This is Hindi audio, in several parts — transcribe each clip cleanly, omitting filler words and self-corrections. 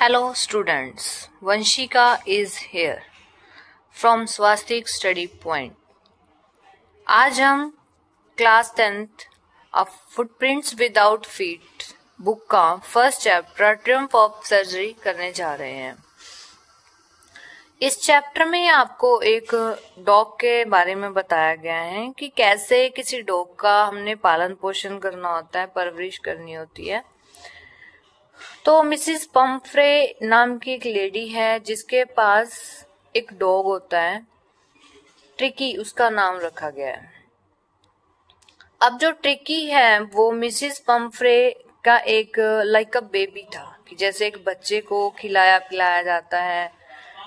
Hello students, Vanshika is here from Swastik Study Point. आज हम class 10th of footprints without feet book का first chapter triumph of surgery करने जा रहे हैं। इस चैप्टर में आपको एक डॉग के बारे में बताया गया है कि कैसे किसी डॉग का हमने पालन पोषण करना होता है, परवरिश करनी होती है। तो मिसिस पम्फ्रे नाम की एक लेडी है जिसके पास एक डॉग होता है, ट्रिकी उसका नाम रखा गया है। अब जो ट्रिकी है वो मिसिस पम्फ्रे का एक लाइक अ बेबी था, कि जैसे एक बच्चे को खिलाया पिलाया जाता है,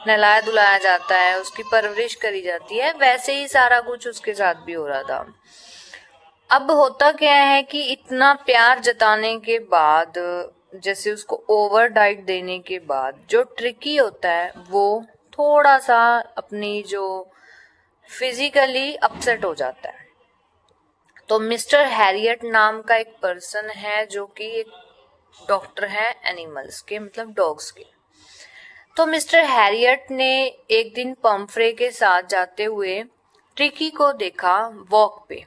नहलाया धुलाया जाता है, उसकी परवरिश करी जाती है, वैसे ही सारा कुछ उसके साथ भी हो रहा था। अब होता क्या है कि इतना प्यार जताने के बाद, जैसे उसको ओवर डाइट देने के बाद जो ट्रिकी होता है वो थोड़ा सा अपनी जो फिजिकली अपसेट हो जाता है। तो मिस्टर हैरियट नाम का एक पर्सन है जो कि एक डॉक्टर है एनिमल्स के, मतलब डॉग्स के। तो मिस्टर हैरियट ने एक दिन पम्फ्रे के साथ जाते हुए ट्रिकी को देखा वॉक पे।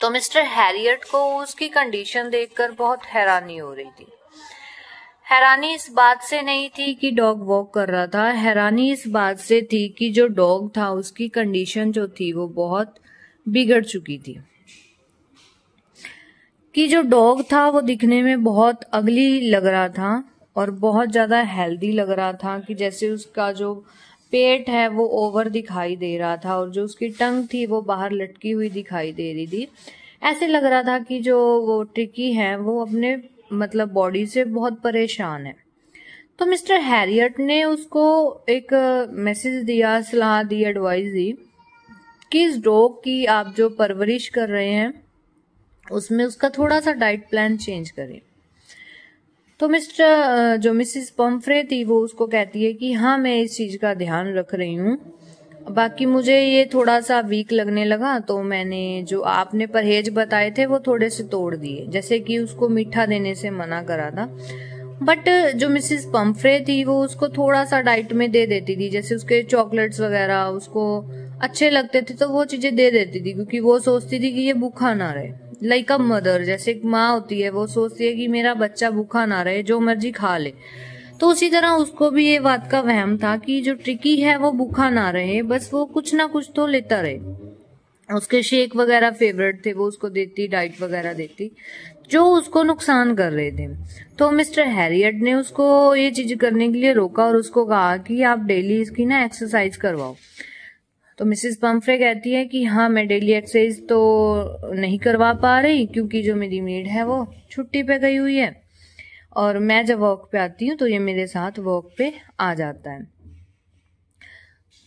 तो मिस्टर हैरियट को उसकी कंडीशन देखकर बहुत हैरानी हो रही थी। हैरानी इस बात से नहीं थी कि डॉग वॉक कर रहा था, हैरानी इस बात से थी कि जो डॉग था उसकी कंडीशन जो थी वो बहुत बिगड़ चुकी थी। कि जो डॉग था वो दिखने में बहुत अगली लग रहा था और बहुत ज्यादा हेल्दी लग रहा था, कि जैसे उसका जो पेट है वो ओवर दिखाई दे रहा था और जो उसकी टंग थी वो बाहर लटकी हुई दिखाई दे रही थी। ऐसे लग रहा था कि जो वो ट्रिकी है वो अपने मतलब बॉडी से बहुत परेशान है। तो मिस्टर हैरियट ने उसको एक मैसेज दिया, सलाह दी, एडवाइस दी कि इस डॉग की आप जो परवरिश कर रहे हैं उसमें उसका थोड़ा सा डाइट प्लान चेंज करें। तो जो मिसिस पम्फ्रे थी वो उसको कहती है कि हाँ मैं इस चीज का ध्यान रख रही हूँ, बाकी मुझे ये थोड़ा सा वीक लगने लगा तो मैंने जो आपने परहेज बताए थे वो थोड़े से तोड़ दिए, जैसे कि उसको मीठा देने से मना करा था। बट जो मिसिस पम्फ्रे थी वो उसको थोड़ा सा डाइट में दे देती थी, जैसे उसके चॉकलेट्स वगैरह उसको अच्छे लगते थे तो वो चीजें दे देती थी, क्योंकि वो सोचती थी कि ये भूखा ना रहे। लाइक अ मदर, जैसे एक माँ होती है वो सोचती है कि मेरा बच्चा भूखा ना रहे, जो मर्जी खा ले। तो उसी तरह उसको भी ये बात का वहम था कि जो ट्रिकी है वो भूखा ना रहे, बस वो कुछ ना कुछ तो लेता रहे। उसके शेक वगैरह फेवरेट थे, वो उसको देती, डाइट वगैरह देती जो उसको नुकसान कर रहे थे। तो मिस्टर हैरियट ने उसको ये चीज करने के लिए रोका और उसको कहा कि आप डेली इसकी ना एक्सरसाइज करवाओ। तो मिसिस पम्फ्रे कहती है कि हाँ मैं डेली एक्सरसाइज तो नहीं करवा पा रही क्योंकि जो मेरी मेड है वो छुट्टी पे गई हुई है और मैं जब वॉक पे आती हूँ तो ये मेरे साथ वॉक पे आ जाता है।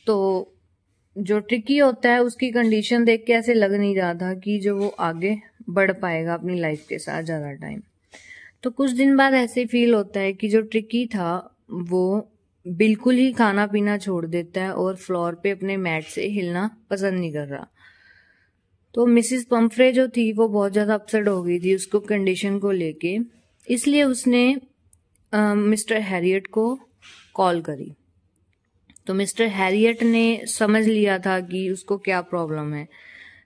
तो जो ट्रिकी होता है उसकी कंडीशन देख के ऐसे लग नहीं रहा था कि जो वो आगे बढ़ पाएगा अपनी लाइफ के साथ ज्यादा टाइम। तो कुछ दिन बाद ऐसे फील होता है कि जो ट्रिकी था वो बिल्कुल ही खाना पीना छोड़ देता है और फ्लोर पे अपने मैट से हिलना पसंद नहीं कर रहा। तो मिसिस पम्फ्रे जो थी वो बहुत ज्यादा अपसेट हो गई थी उसको कंडीशन को लेके, इसलिए उसने मिस्टर हैरियट को कॉल करी। तो मिस्टर हैरियट ने समझ लिया था कि उसको क्या प्रॉब्लम है।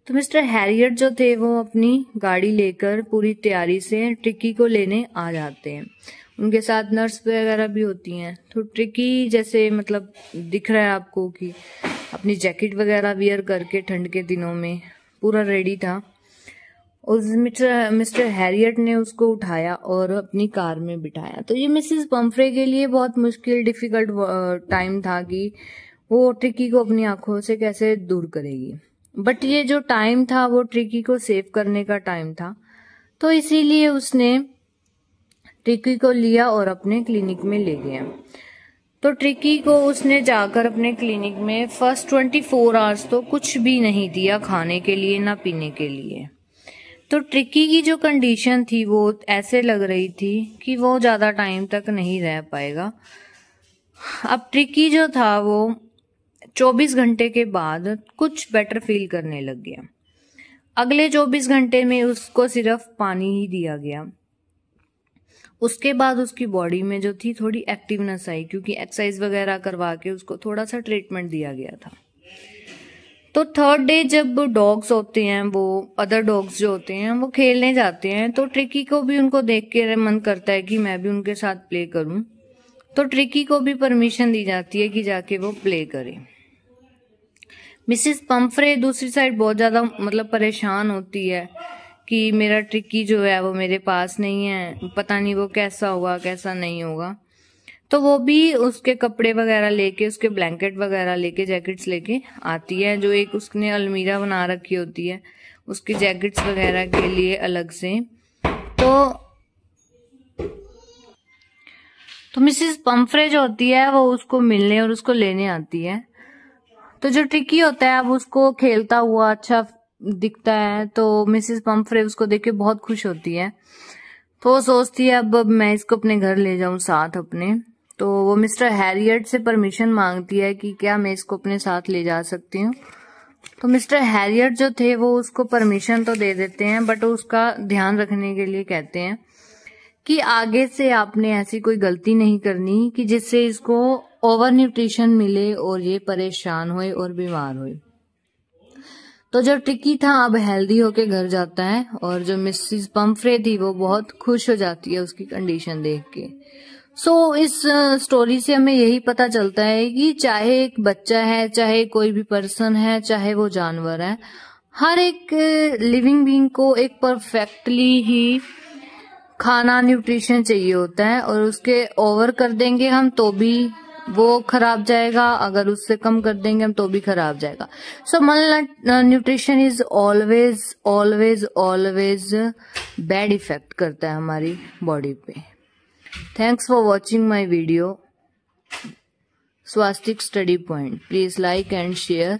तो मिस्टर हैरियट जो थे वो अपनी गाड़ी लेकर पूरी तैयारी से ट्रिकी को लेने आ जाते हैं। उनके साथ नर्स वगैरह भी होती हैं। तो ट्रिकी जैसे मतलब दिख रहा है आपको कि अपनी जैकेट वगैरह वियर करके ठंड के दिनों में पूरा रेडी था। उस मिस्टर हैरियट ने उसको उठाया और अपनी कार में बिठाया। तो ये मिसिस पम्फ्रे के लिए बहुत मुश्किल डिफिकल्ट टाइम था कि वो ट्रिकी को अपनी आंखों से कैसे दूर करेगी। बट ये जो टाइम था वो ट्रिकी को सेव करने का टाइम था, तो इसीलिए उसने ट्रिकी को लिया और अपने क्लिनिक में ले गया। तो ट्रिकी को उसने जाकर अपने क्लिनिक में फर्स्ट 24 आवर्स तो कुछ भी नहीं दिया खाने के लिए ना पीने के लिए। तो ट्रिकी की जो कंडीशन थी वो ऐसे लग रही थी कि वो ज्यादा टाइम तक नहीं रह पाएगा। अब ट्रिकी जो था वो 24 घंटे के बाद कुछ बेटर फील करने लग गया। अगले 24 घंटे में उसको सिर्फ पानी ही दिया गया। उसके बाद उसकी बॉडी में जो थी थोड़ी एक्टिवनेस आई, क्योंकि एक्सरसाइज वगैरह करवा के उसको थोड़ा सा ट्रीटमेंट दिया गया था। तो थर्ड डे जब डॉग्स होते हैं, वो अदर डॉग्स जो होते हैं वो खेलने जाते हैं, तो ट्रिकी को भी उनको देख के मन करता है कि मैं भी उनके साथ प्ले करूं। तो ट्रिकी को भी परमिशन दी जाती है कि जाके वो प्ले करे। मिसेस पंफ्रे दूसरी साइड बहुत ज्यादा मतलब परेशान होती है कि मेरा ट्रिकी जो है वो मेरे पास नहीं है, पता नहीं वो कैसा होगा कैसा नहीं होगा। तो वो भी उसके कपड़े वगैरह लेके, उसके ब्लैंकेट वगैरह लेके, जैकेट्स लेके आती है, जो एक उसने अलमीरा बना रखी होती है उसकी जैकेट्स वगैरह के लिए अलग से। तो मिसेस पंफ्रे जो होती है वो उसको मिलने और उसको लेने आती है। तो जो ट्रिकी होता है अब उसको खेलता हुआ अच्छा दिखता है, तो मिसेस पंफ्रे उसको देख के बहुत खुश होती है। तो वो सोचती है अब मैं इसको अपने घर ले जाऊं साथ अपने। तो वो मिस्टर हैरियट से परमिशन मांगती है कि क्या मैं इसको अपने साथ ले जा सकती हूँ। तो मिस्टर हैरियट जो थे वो उसको परमिशन तो दे देते हैं, बट उसका ध्यान रखने के लिए कहते हैं कि आगे से आपने ऐसी कोई गलती नहीं करनी कि जिससे इसको ओवर न्यूट्रिशन मिले और ये परेशान होए और बीमार होए। तो जो ट्रिकी था अब हेल्दी होके घर जाता है, और जो मिसेस पंफ्रे थी वो बहुत खुश हो जाती है उसकी कंडीशन देख के। सो इस स्टोरी से हमें यही पता चलता है कि चाहे एक बच्चा है, चाहे कोई भी पर्सन है, चाहे वो जानवर है, हर एक लिविंग बीइंग को एक परफेक्टली ही खाना न्यूट्रिशन चाहिए होता है, और उसके ओवर कर देंगे हम तो भी वो खराब जाएगा, अगर उससे कम कर देंगे हम तो भी खराब जाएगा। So malnutrition is always always always bad effect करता है हमारी बॉडी पे। Thanks for watching my video Swastik study point. Please like and share.